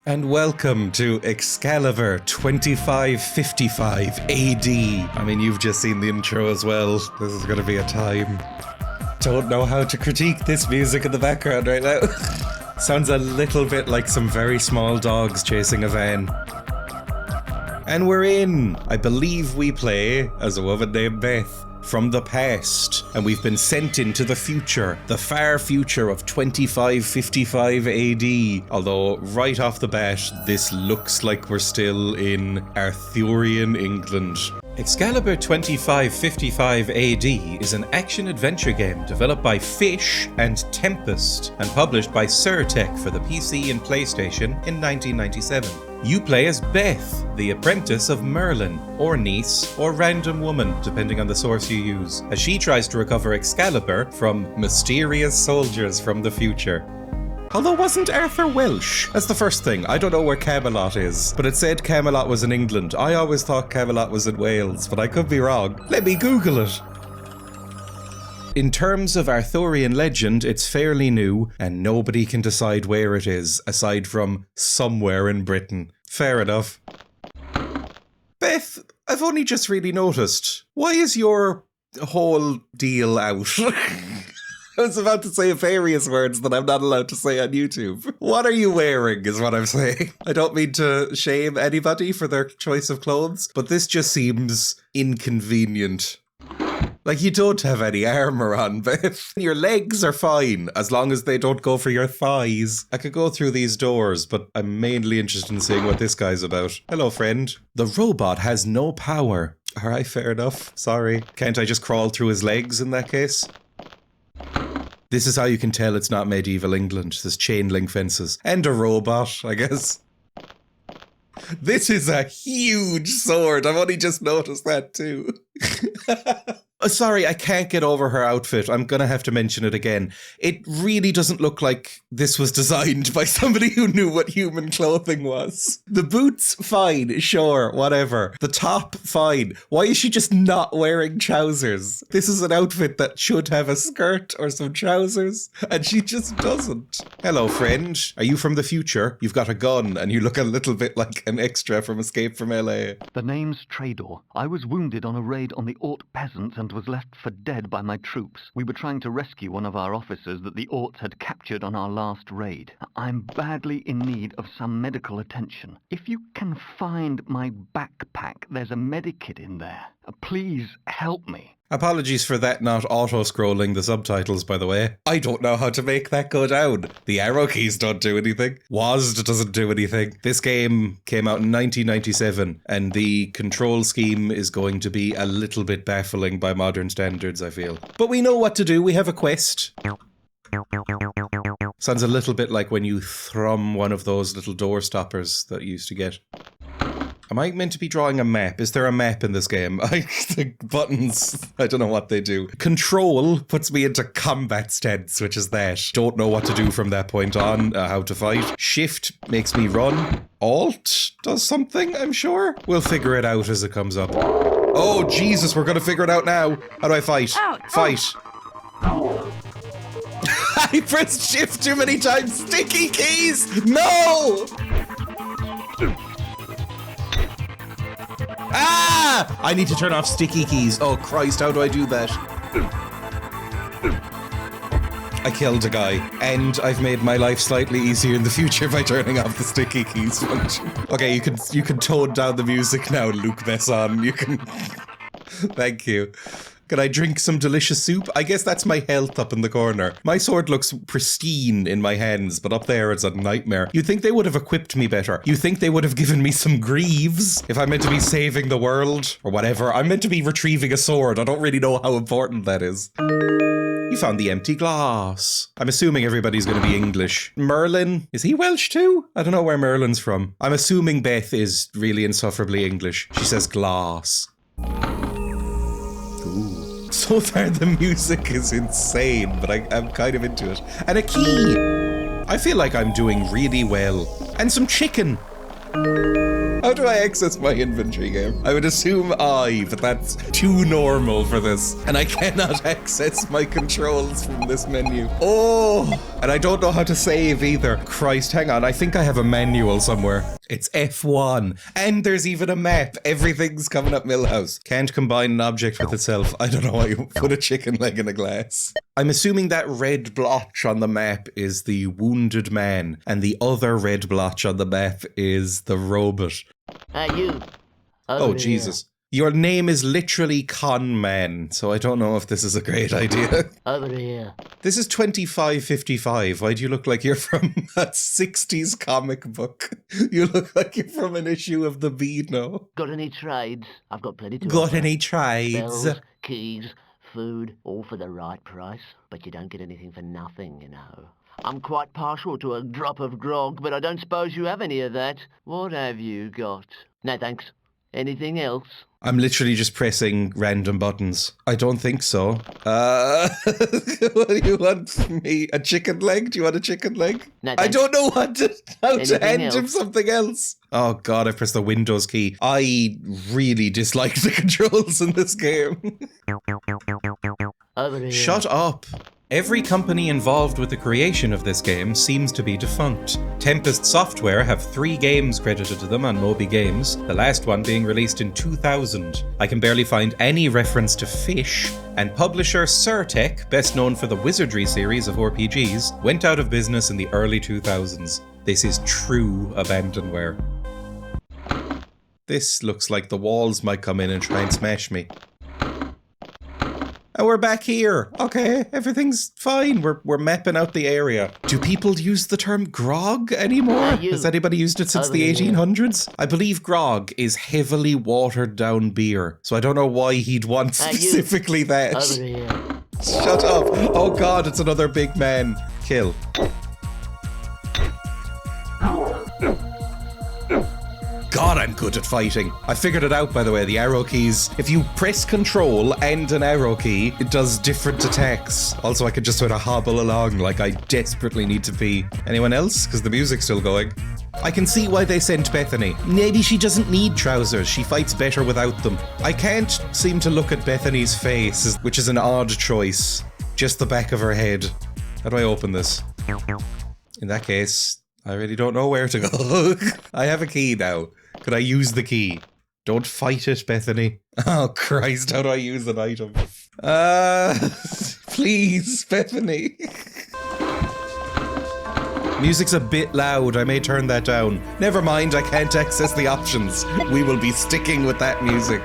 And welcome to Excalibur 2555 AD. I mean, you've just seen the intro as well. This is going to be a time. Don't know how to critique this music in the background right now. Sounds a little bit like some very small dogs chasing a van. And we're in. I believe we play as a woman named Beth from the past, and we've been sent into the future, the far future of 2555 AD. Although right off the bat, this looks like we're still in Arthurian England. Excalibur 2555 AD is an action-adventure game developed by Fish and Tempest and published by Surtech for the PC and PlayStation in 1997. You play as Beth, the apprentice of Merlin, or niece, or random woman, depending on the source you use, as she tries to recover Excalibur from mysterious soldiers from the future. Although wasn't Arthur Welsh? That's the first thing. I don't know where Camelot is, but it said Camelot was in England. I always thought Camelot was in Wales, but I could be wrong. Let me Google it. In terms of Arthurian legend, it's fairly new, and nobody can decide where it is, aside from somewhere in Britain. Fair enough. Beth, I've only just really noticed. Why is your whole deal out? I was about to say various words that I'm not allowed to say on YouTube. What are you wearing is what I'm saying. I don't mean to shame anybody for their choice of clothes, but this just seems inconvenient. Like, you don't have any armor on, Beth. Your legs are fine, as long as they don't go for your thighs. I could go through these doors, but I'm mainly interested in seeing what this guy's about. Hello, friend. The robot has no power. Alright, fair enough. Sorry. Can't I just crawl through his legs in that case? This is how you can tell it's not medieval England. There's chain link fences. And a robot, I guess. This is a huge sword. I've only just noticed that too. Sorry, I can't get over her outfit. I'm gonna have to mention it again. It really doesn't look like this was designed by somebody who knew what human clothing was. The boots, fine, sure, whatever. The top, fine. Why is she just not wearing trousers? This is an outfit that should have a skirt or some trousers, and she just doesn't. Hello, friend. Are you from the future? You've got a gun, and you look a little bit like an extra from Escape from LA. The name's Trador. I was wounded on a raid on the Ort peasants and was left for dead by my troops. We were trying to rescue one of our officers that the Orts had captured on our last raid. I'm badly in need of some medical attention. If you can find my backpack, there's a medikit in there. Please help me. Apologies for that not auto-scrolling the subtitles, by the way. I don't know how to make that go down. The arrow keys don't do anything. WASD doesn't do anything. This game came out in 1997, and the control scheme is going to be a little bit baffling by modern standards, I feel. But we know what to do. We have a quest. Sounds a little bit like when you thrum one of those little door stoppers that you used to get. Am I meant to be drawing a map? Is there a map in this game? The buttons, I don't know what they do. Control puts me into combat stance, which is that. Don't know what to do from that point on, how to fight. Shift makes me run. Alt does something, I'm sure. We'll figure it out as it comes up. Oh, Jesus, we're gonna figure it out now. How do I fight? Fight. I pressed shift too many times. Sticky keys! No! Ah! I need to turn off sticky keys. Oh Christ, how do I do that? I killed a guy, and I've made my life slightly easier in the future by turning off the sticky keys function. Okay, you can tone down the music now, Luke Besson. You can... Thank you. Can I drink some delicious soup? I guess that's my health up in the corner. My sword looks pristine in my hands, but up there it's a nightmare. You'd think they would have equipped me better. You think they would have given me some greaves if I'm meant to be saving the world or whatever. I'm meant to be retrieving a sword. I don't really know how important that is. You found the empty glass. I'm assuming everybody's going to be English. Merlin, is he Welsh too? I don't know where Merlin's from. I'm assuming Beth is really insufferably English. She says glass. Ooh. So far the music is insane, but I'm kind of into it. And a key! I feel like I'm doing really well. And some chicken! How do I access my inventory game? I would assume I, but that's too normal for this. And I cannot access my controls from this menu. Oh! And I don't know how to save either. Christ, hang on. I think I have a manual somewhere. It's F1. And there's even a map. Everything's coming up Millhouse. Can't combine an object with itself. I don't know why you put a chicken leg in a glass. I'm assuming that red blotch on the map is the wounded man. And the other red blotch on the map is the robot. You. Oh, Jesus. Your name is literally Con Man, so I don't know if this is a great idea. Over here. This is 2555. Why do you look like you're from a 60s comic book? You look like you're from an issue of the Beano. Got any trades? I've got plenty to Got offer. any trades? Bells, keys, food, all for the right price. But you don't get anything for nothing, you know. I'm quite partial to a drop of grog, but I don't suppose you have any of that. What have you got? No, thanks. Anything else? I'm literally just pressing random buttons. I don't think so. What do you want from me? A chicken leg? Do you want a chicken leg? No, I don't know how to hand him else? something else. Oh God, I pressed the Windows key. I really dislike the controls in this game. Over here. Shut up. Every company involved with the creation of this game seems to be defunct. Tempest Software have 3 games credited to them on Moby Games, the last one being released in 2000. I can barely find any reference to fish, and publisher Surtech, best known for the Wizardry series of RPGs, went out of business in the early 2000s. This is true abandonware. This looks like the walls might come in and try and smash me. And we're back here. Okay, everything's fine. We're mapping out the area. Do people use the term grog anymore? Has anybody used it since the 1800s? I believe grog is heavily watered down beer. So I don't know why he'd want specifically that. Over here. Shut up. Oh God, it's another big man. Kill. God, I'm good at fighting. I figured it out, by the way, the arrow keys. If you press control and an arrow key, it does different attacks. Also, I could just sort of hobble along like I desperately need to pee. Anyone else? Because the music's still going. I can see why they sent Bethany. Maybe she doesn't need trousers. She fights better without them. I can't seem to look at Bethany's face, which is an odd choice. Just the back of her head. How do I open this? In that case, I really don't know where to go. I have a key now. Could I use the key? Don't fight it, Bethany. Oh, Christ, how do I use an item? Please, Bethany. Music's a bit loud. I may turn that down. Never mind, I can't access the options. We will be sticking with that music.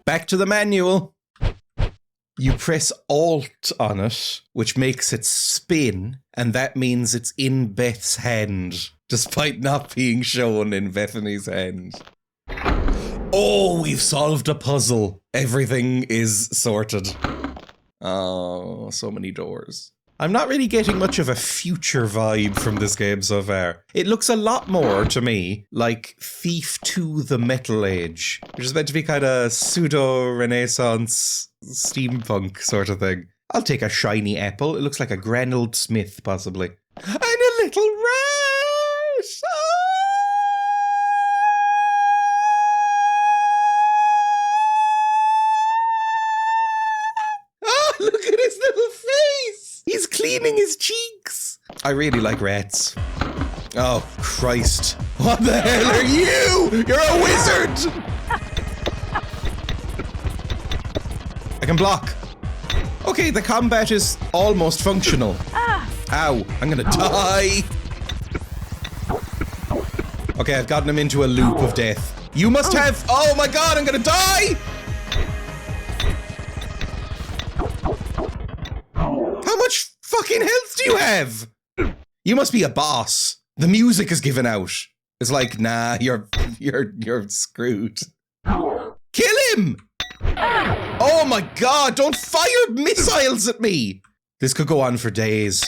Back to the manual. You press Alt on it, which makes it spin, and that means it's in Beth's hand, despite not being shown in Bethany's hand. Oh, we've solved a puzzle. Everything is sorted. Oh, so many doors. I'm not really getting much of a future vibe from this game so far. It looks a lot more, to me, like Thief 2 The Metal Age, which is meant to be kind of pseudo-Renaissance steampunk sort of thing. I'll take a shiny apple. It looks like a Granald Smith, possibly. And a little rat! Oh, look at his little face! He's cleaning his cheeks! I really like rats. Oh, Christ. What the hell are you? You're a wizard! I can block. Okay, the combat is almost functional. Ow, I'm gonna die. Okay, I've gotten him into a loop of death. You must have... Oh my God, I'm gonna die! How much fucking health do you have? You must be a boss. The music is given out. It's like, nah, you're screwed. Kill him! Oh my God, don't fire missiles at me! This could go on for days.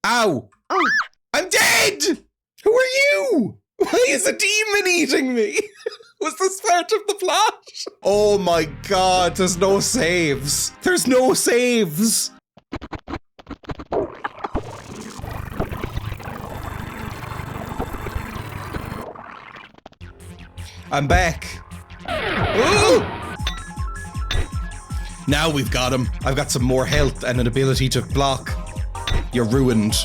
Ow! I'm dead! Who are you? Why is a demon eating me? Was this part of the plot? Oh my God, there's no saves. There's no saves. I'm back. Ooh! Now we've got him. I've got some more health and an ability to block. You're ruined.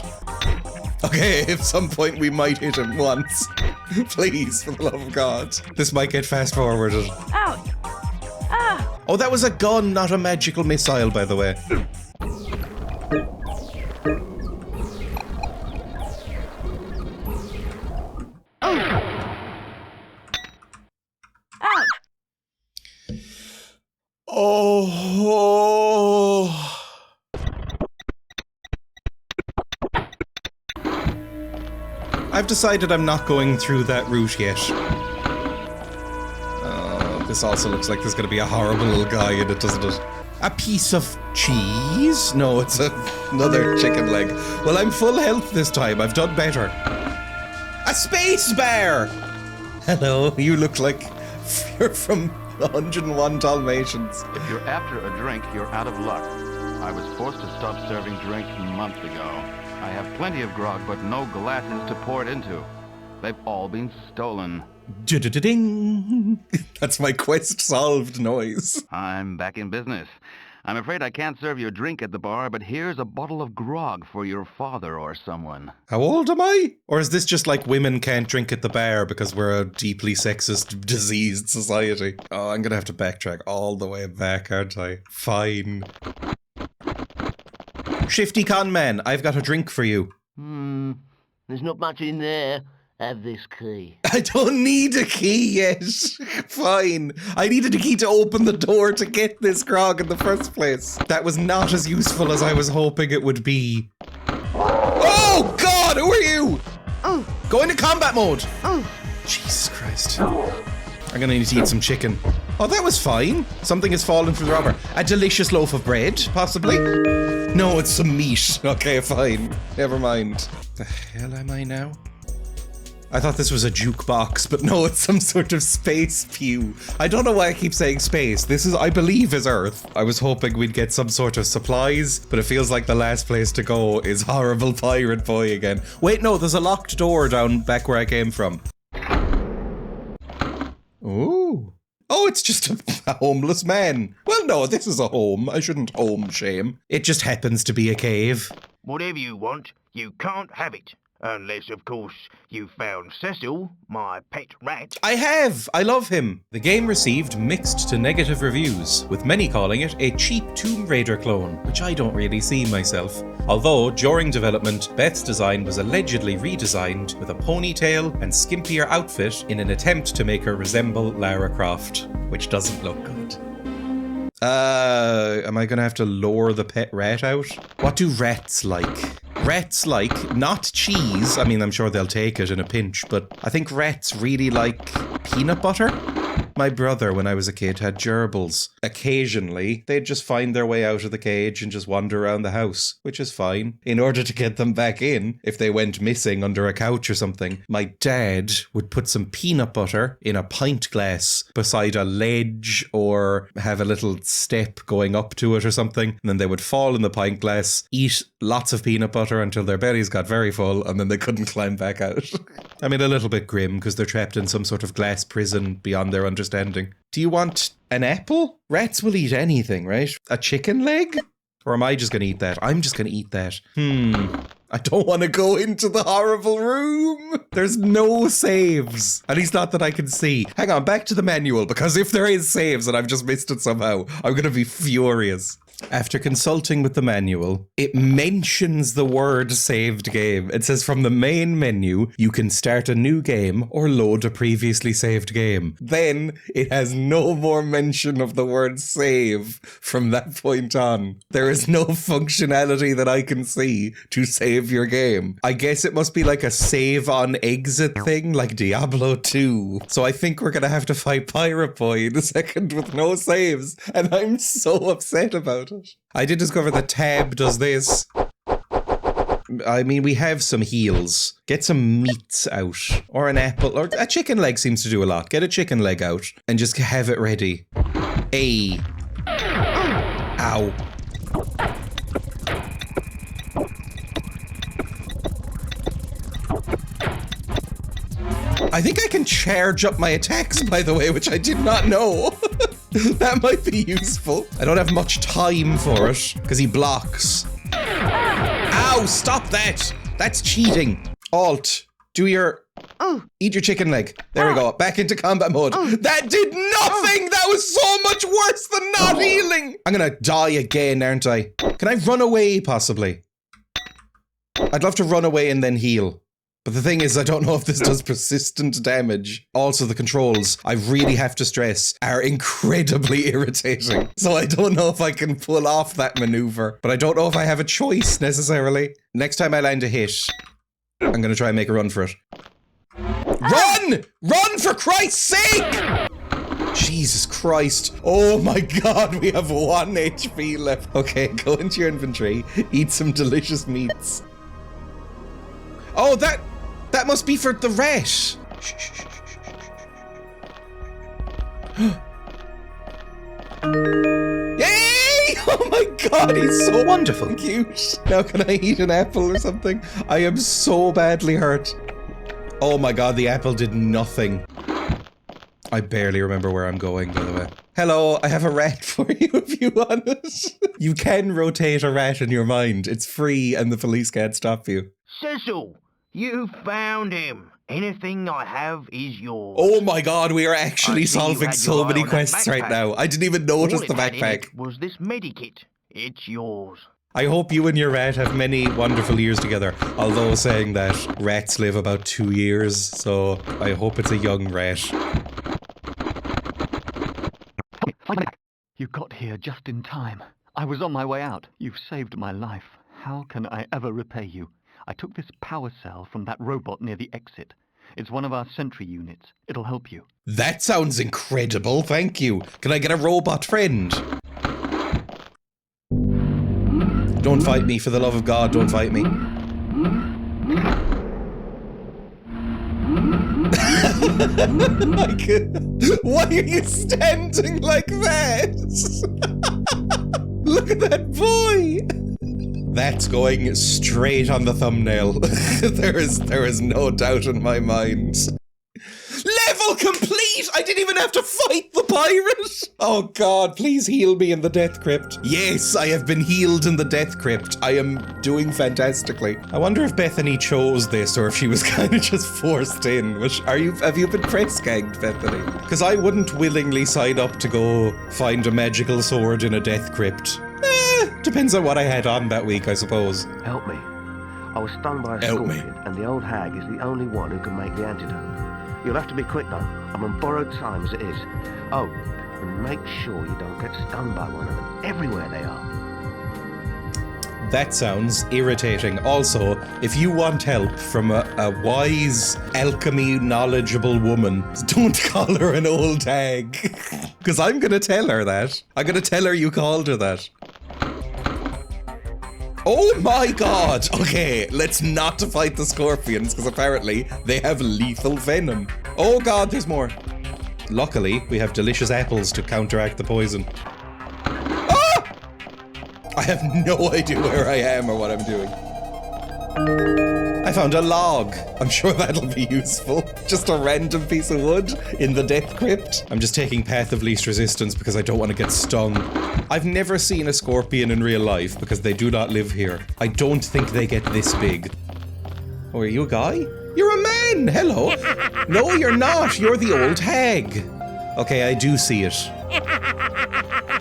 Okay, at some point we might hit him once. Please, for the love of God. This might get fast forwarded. Ouch! Ah! Oh, that was a gun, not a magical missile, by the way. Oh. I've decided I'm not going through that route yet. This also looks like there's going to be a horrible little guy in it, doesn't it? A piece of cheese? No, it's another chicken leg. Well, I'm full health this time. I've done better. A space bear! Hello, you look like you're from 101 Dalmatians. If you're after a drink, you're out of luck. I was forced to stop serving drink months ago. I have plenty of grog, but no glasses to pour it into. They've all been stolen. Ding! That's my quest solved noise. I'm back in business. I'm afraid I can't serve you a drink at the bar, but here's a bottle of grog for your father or someone. How old am I? Or is this just like women can't drink at the bar because we're a deeply sexist, diseased society? Oh, I'm gonna have to backtrack all the way back, aren't I? Fine. Shifty con man, I've got a drink for you. There's not much in there. Have this key. I don't need a key yet. Fine. I needed a key to open the door to get this grog in the first place. That was not as useful as I was hoping it would be. Oh, God, who are you? Oh. Go into combat mode. Oh. Jesus Christ. I'm gonna need to eat some chicken. Oh, that was fine. Something has fallen from the robber. A delicious loaf of bread, possibly? No, it's some meat. Okay, fine. Never mind. The hell am I now? I thought this was a jukebox, but no, it's some sort of space pew. I don't know why I keep saying space. This is, I believe, is Earth. I was hoping we'd get some sort of supplies, but it feels like the last place to go is horrible pirate boy again. Wait, no, there's a locked door down back where I came from. Ooh. Oh, it's just a homeless man. Well, no, this is a home. I shouldn't home shame. It just happens to be a cave. Whatever you want, you can't have it. Unless, of course, you found Cecil, my pet rat. I have! I love him! The game received mixed to negative reviews, with many calling it a cheap Tomb Raider clone, which I don't really see myself. Although, during development, Beth's design was allegedly redesigned with a ponytail and skimpier outfit in an attempt to make her resemble Lara Croft, which doesn't look good. Am I gonna have to lure the pet rat out? What do rats like? Rats like, not cheese, I mean I'm sure they'll take it in a pinch, but I think rats really like peanut butter. My brother, when I was a kid, had gerbils. Occasionally, they'd just find their way out of the cage and just wander around the house, which is fine. In order to get them back in, if they went missing under a couch or something, my dad would put some peanut butter in a pint glass beside a ledge or have a little step going up to it or something, and then they would fall in the pint glass, eat lots of peanut butter until their bellies got very full, and then they couldn't climb back out. I mean, a little bit grim because they're trapped in some sort of glass prison beyond their understanding. Do you want an apple? Rats will eat anything, right? A chicken leg? Or am I just going to eat that? I'm just going to eat that. I don't want to go into the horrible room. There's no saves. At least not that I can see. Hang on, back to the manual, because if there is saves and I've just missed it somehow, I'm going to be furious. After consulting with the manual, it mentions the word saved game. It says from the main menu, you can start a new game or load a previously saved game. Then it has no more mention of the word save from that point on. There is no functionality that I can see to save your game. I guess it must be like a save on exit thing like Diablo 2. So I think we're going to have to fight Pirate Boy in a second with no saves. And I'm so upset about it. I did discover that Tab does this. I mean, we have some heals. Get some meats out. Or an apple. Or a chicken leg seems to do a lot. Get a chicken leg out and just have it ready. Ow. I think I can charge up my attacks, by the way, which I did not know. That might be useful. I don't have much time for it, because he blocks. Ow, stop that! That's cheating. Alt, do your... Eat your chicken leg. There we go. Back into combat mode. That did nothing! That was so much worse than not healing! I'm gonna die again, aren't I? Can I run away, possibly? I'd love to run away and then heal. But the thing is, I don't know if this does persistent damage. Also, the controls, I really have to stress, are incredibly irritating. So I don't know if I can pull off that maneuver. But I don't know if I have a choice, necessarily. Next time I land a hit, I'm gonna try and make a run for it. Run! Run, for Christ's sake! Jesus Christ. Oh my god, we have 1 HP left. Okay, go into your inventory. Eat some delicious meats. Oh, that must be for the rat. Shh, shh, shh, shh, shh. Yay! Oh my god, he's so wonderful and cute. Now can I eat an apple or something? I am so badly hurt. Oh my god, the apple did nothing. I barely remember where I'm going, by the way. Hello, I have a rat for you if you want it. You can rotate a rat in your mind. It's free and the police can't stop you. Cecil, you found him. Anything I have is yours. Oh my god, we are actually I see you solving had so your eye many on that quests right backpack. now. I didn't even notice All the it had in backpack. it was this medikit. It's yours. I hope you and your rat have many wonderful years together. Although saying that, rats live about 2 years, so I hope it's a young rat. You got here just in time. I was on my way out. You've saved my life. How can I ever repay you? I took this power cell from that robot near the exit. It's one of our sentry units. It'll help you. That sounds incredible, thank you. Can I get a robot friend? Don't fight me, for the love of God, don't fight me. Why are you standing like that? Look at that boy! That's going straight on the thumbnail. There is no doubt in my mind. Level complete! I didn't even have to fight the pirate! Oh god, please heal me in the Death Crypt. Yes, I have been healed in the Death Crypt. I am doing fantastically. I wonder if Bethany chose this or if she was kind of just forced in. Have you been press-gagged, Bethany? Because I wouldn't willingly sign up to go find a magical sword in a Death Crypt. Depends on what I had on that week, I suppose. Help me. I was stung by a scorpion, and the old hag is the only one who can make the antidote. You'll have to be quick, though. I'm on borrowed time as it is. Oh, and make sure you don't get stung by one of them. Everywhere they are. That sounds irritating. Also, if you want help from a wise, alchemy knowledgeable woman, don't call her an old hag. Because I'm going to tell her that. I'm going to tell her you called her that. Oh my god! Okay, let's not fight the scorpions, because apparently they have lethal venom. Oh god, there's more. Luckily, we have delicious apples to counteract the poison. Ah! I have no idea where I am or what I'm doing. I found a log. I'm sure that'll be useful. Just a random piece of wood in the Death Crypt. I'm just taking path of least resistance because I don't want to get stung. I've never seen a scorpion in real life because they do not live here. I don't think they get this big. Oh, are you a guy? You're a man! Hello! No, you're not! You're the old hag! Okay, I do see it.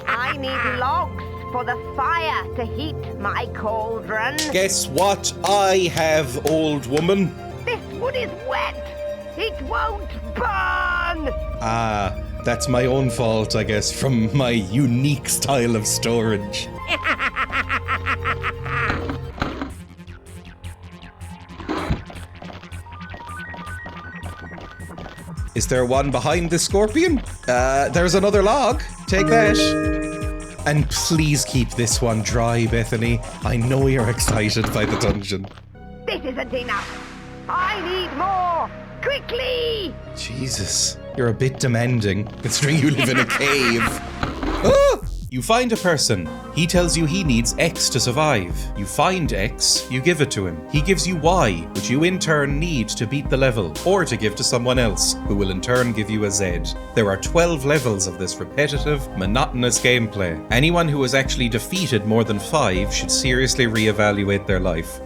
I need logs for the fire to heat my cauldron. Guess what I have, old woman? This wood is wet. It won't burn. Ah, that's my own fault, I guess, from my unique style of storage. Is there one behind the scorpion? There's another log. Take that. And please keep this one dry, Bethany. I know you're excited by the dungeon. This isn't enough. I need more. Quickly. Jesus, you're a bit demanding, considering you live in a cave. Oh! You find a person. He tells you he needs X to survive. You find X, you give it to him. He gives you Y, which you in turn need to beat the level, or to give to someone else, who will in turn give you a Z. There are 12 levels of this repetitive, monotonous gameplay. Anyone who has actually defeated more than 5 should seriously reevaluate their life.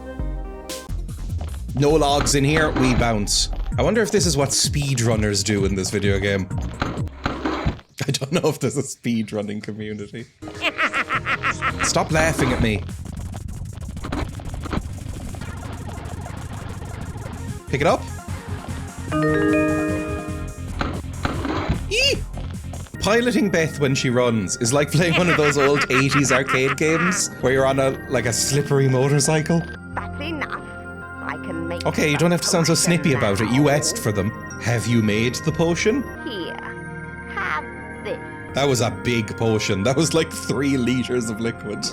No logs in here, we bounce. I wonder if this is what speedrunners do in this video game. I don't know if there's a speedrunning community. Stop laughing at me. Pick it up. Eee! Piloting Beth when she runs is like playing one of those old 80s arcade games where you're on a slippery motorcycle. That's enough. I can make... Okay, you don't have to sound so snippy about it. You asked for them. Have you made the potion? Here. Have this. That was a big potion. That was like 3 liters of liquid.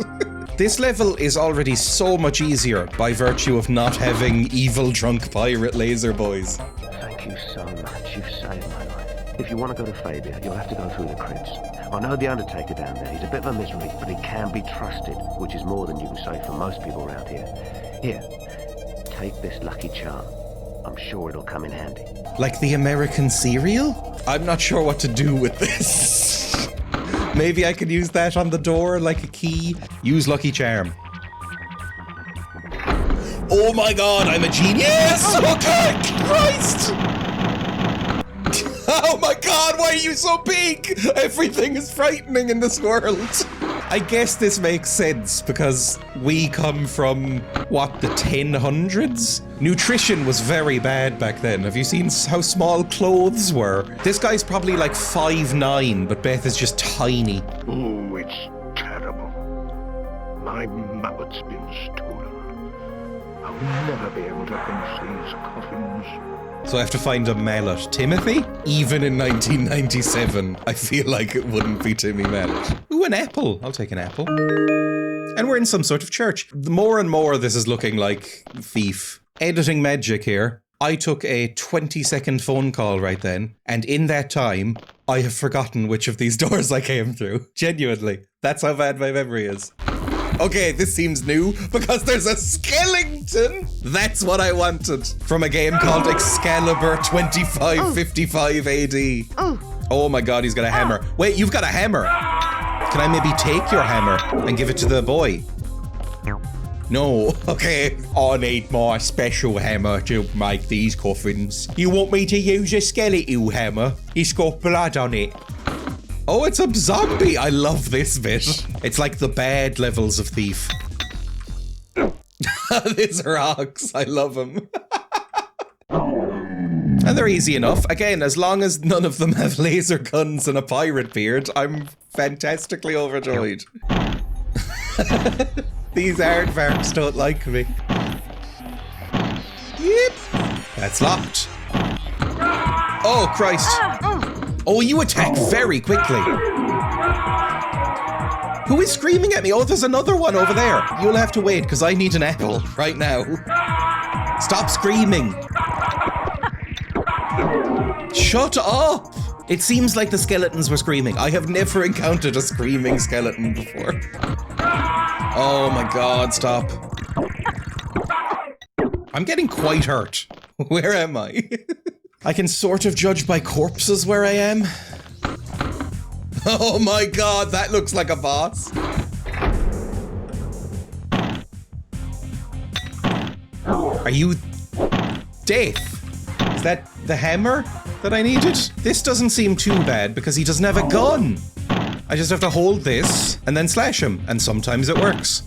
This level is already so much easier by virtue of not having evil drunk pirate laser boys. Thank you so much. You've saved my life. If you want to go to Fabia, you'll have to go through the crypts. I know the Undertaker down there. He's a bit of a misery, but he can be trusted, which is more than you can say for most people around here. Here, take this lucky charm. I'm sure it'll come in handy. Like the American cereal? I'm not sure what to do with this. Maybe I can use that on the door like a key. Use Lucky Charm. Oh my god, I'm a genius! Okay, Christ! Oh my god, why are you so big? Everything is frightening in this world. I guess this makes sense because we come from, what, the 1000s? Nutrition was very bad back then. Have you seen how small clothes were? This guy's probably like 5'9", but Beth is just tiny. Oh, it's terrible. My mallet's been stolen. I'll never be able to finish these coffins. So I have to find a mallet. Timothy? Even in 1997, I feel like it wouldn't be Timmy Mallet. Ooh, an apple. I'll take an apple. And we're in some sort of church. The more and more this is looking like Thief. Editing magic here. I took a 20-second phone call right then, and in that time, I have forgotten which of these doors I came through. Genuinely. That's how bad my memory is. Okay, this seems new because there's a skeleton. That's what I wanted from a game called Excalibur 2555 AD. Oh my god, he's got a hammer. Wait, you've got a hammer. Can I maybe take your hammer and give it to the boy? No, okay. I need my special hammer to make these coffins. You want me to use a skeletal hammer? It's got blood on it. Oh, it's a zombie! I love this bit. It's like the bad levels of Thief. These rocks, I love them. And they're easy enough. Again, as long as none of them have laser guns and a pirate beard, I'm fantastically overjoyed. These aardvarks don't like me. Yep. That's locked. Oh, Christ. Oh, you attack very quickly. Who is screaming at me? Oh, there's another one over there. You'll have to wait, because I need an apple right now. Stop screaming. Shut up. It seems like the skeletons were screaming. I have never encountered a screaming skeleton before. Oh my god, stop. I'm getting quite hurt. Where am I? I can sort of judge by corpses where I am. Oh my god, that looks like a boss. Are you... Death? Is that the hammer that I needed? This doesn't seem too bad because he doesn't have a gun. I just have to hold this and then slash him, and sometimes it works.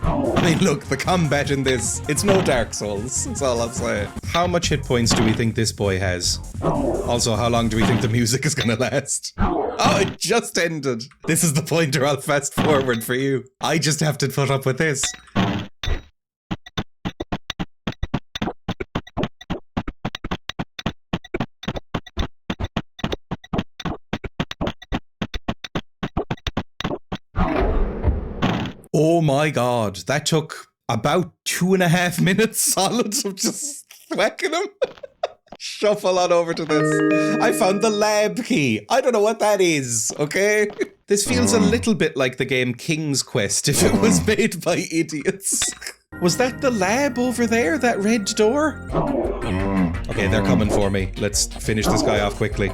I mean, look, the combat in this, it's no Dark Souls, that's all I'll say. How much hit points do we think this boy has? Also, how long do we think the music is gonna last? Oh, it just ended. This is the point where I'll fast forward for you. I just have to put up with this. Oh my god, that took about 2.5 minutes solid of just whacking him. Shuffle on over to this. I found the lab key. I don't know what that is, okay? This feels a little bit like the game King's Quest if it was made by idiots. Was that the lab over there, that red door? Okay, they're coming for me. Let's finish this guy off quickly.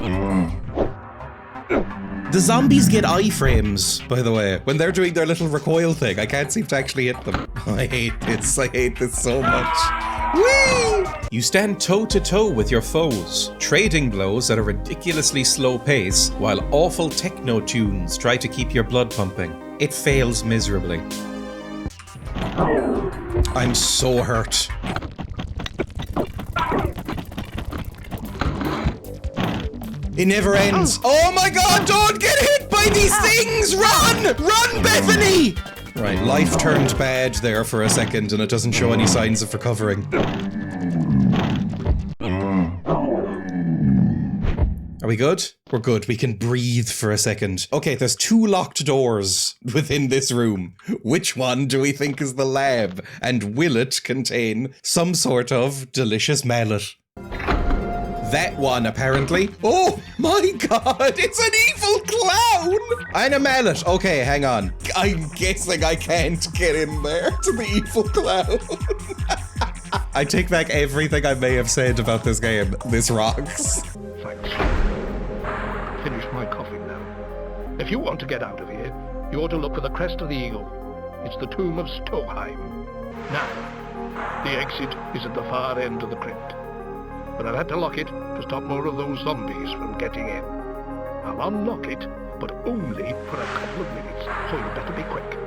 The zombies get iframes, by the way, when they're doing their little recoil thing. I can't seem to actually hit them. I hate this. I hate this so much. Whee! You stand toe-to-toe with your foes, trading blows at a ridiculously slow pace, while awful techno tunes try to keep your blood pumping. It fails miserably. I'm so hurt. It never ends. Oh my god, don't get hit by these things! Run! Run, Bethany! Right, life turned bad there for a second and it doesn't show any signs of recovering. Are we good? We're good. We can breathe for a second. Okay, there's 2 locked doors within this room. Which one do we think is the lab? And will it contain some sort of delicious mallet? That one, apparently. Oh my god, it's an evil clown! And a mallet. Okay, hang on. I'm guessing I can't get in there to the evil clown. I take back everything I may have said about this game. This rocks. Thanks. Finish my coughing now. If you want to get out of here, you ought to look for the crest of the eagle. It's the tomb of Stokeheim. Now, the exit is at the far end of the crypt. But I've had to lock it to stop more of those zombies from getting in. I'll unlock it, but only for a couple of minutes, so you better be quick.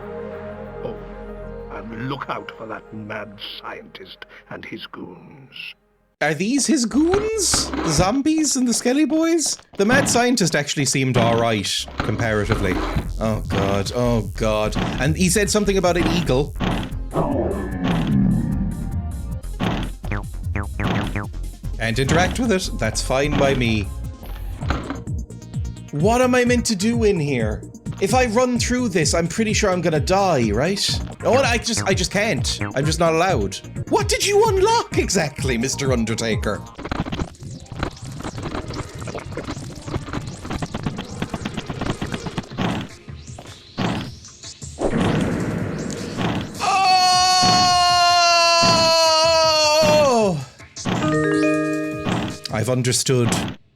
Oh, and look out for that mad scientist and his goons. Are these his goons? The zombies and the Skelly boys? The mad scientist actually seemed alright, comparatively. Oh god, oh god. And he said something about an eagle. And interact with it. That's fine by me. What am I meant to do in here? If I run through this, I'm pretty sure I'm gonna die, right? Oh, I just can't. I'm just not allowed. What did you unlock exactly, Mr. Undertaker? I've understood.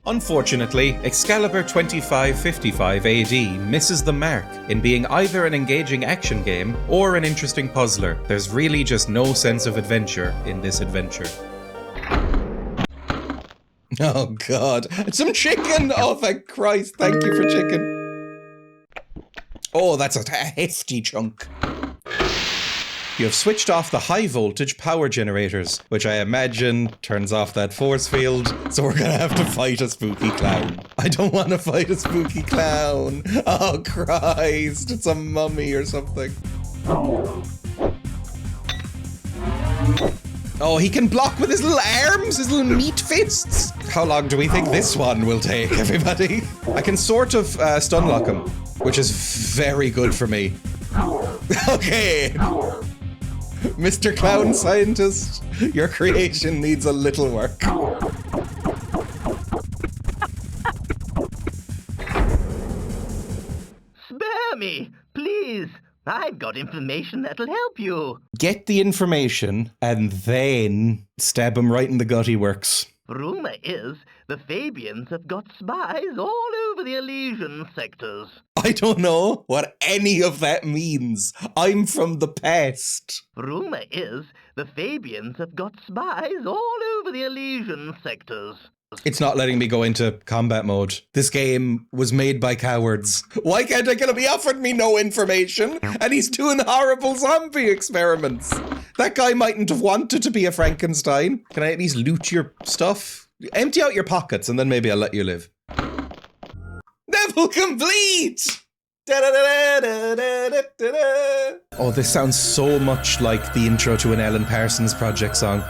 Unfortunately, Excalibur 2555 AD misses the mark in being either an engaging action game or an interesting puzzler. There's really just no sense of adventure in this adventure. Oh god, some chicken! Oh thank Christ, thank you for chicken. Oh, that's a hefty chunk. You have switched off the high voltage power generators, which I imagine turns off that force field, so we're gonna have to fight a spooky clown. I don't want to fight a spooky clown. Oh Christ, it's a mummy or something. Oh, he can block with his little arms, his little meat fists. How long do we think this one will take, everybody? I can sort of stun lock him, which is very good for me. Okay. Mr. Clown Scientist, your creation needs a little work. Spare me, please. I've got information that'll help you. Get the information and then stab him right in the gut, he works. Rumour is the Fabians have got spies all over the Elysian sectors. I don't know what any of that means. I'm from the past. Rumour is the Fabians have got spies all over the Elysian sectors. It's not letting me go into combat mode. This game was made by cowards. Why can't I get him? He offered me no information, and he's doing horrible zombie experiments. That guy mightn't have wanted to be a Frankenstein. Can I at least loot your stuff? Empty out your pockets, and then maybe I'll let you live. Level complete! Oh, this sounds so much like the intro to an Ellen Parsons Project song.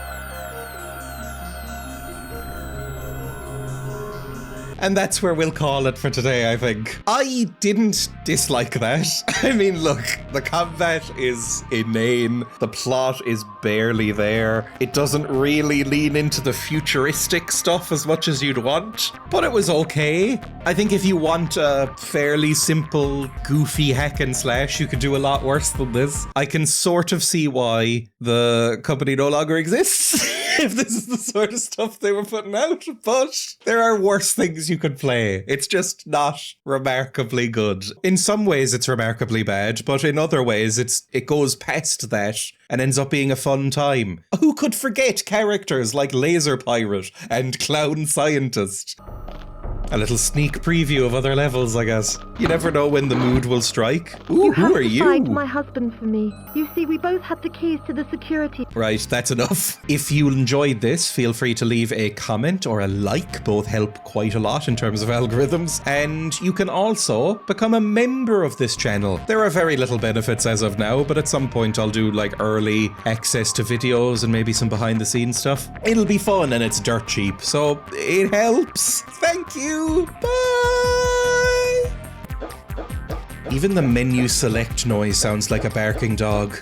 And that's where we'll call it for today, I think. I didn't dislike that. I mean, look, the combat is inane. The plot is barely there. It doesn't really lean into the futuristic stuff as much as you'd want, but it was okay. I think if you want a fairly simple, goofy hack and slash, you could do a lot worse than this. I can sort of see why the company no longer exists. If this is the sort of stuff they were putting out, but there are worse things you could play. It's just not remarkably good. In some ways it's remarkably bad, but in other ways it goes past that and ends up being a fun time. Who could forget characters like Laser Pirate and Clown Scientist? A little sneak preview of other levels, I guess. You never know when the mood will strike. Ooh, who are you? Find my husband for me. You see, we both have the keys to the security. Right, that's enough. If you enjoyed this, feel free to leave a comment or a like. Both help quite a lot in terms of algorithms. And you can also become a member of this channel. There are very little benefits as of now, but at some point I'll do like early access to videos and maybe some behind the scenes stuff. It'll be fun and it's dirt cheap, so it helps. Thank you. Bye! Even the menu select noise sounds like a barking dog.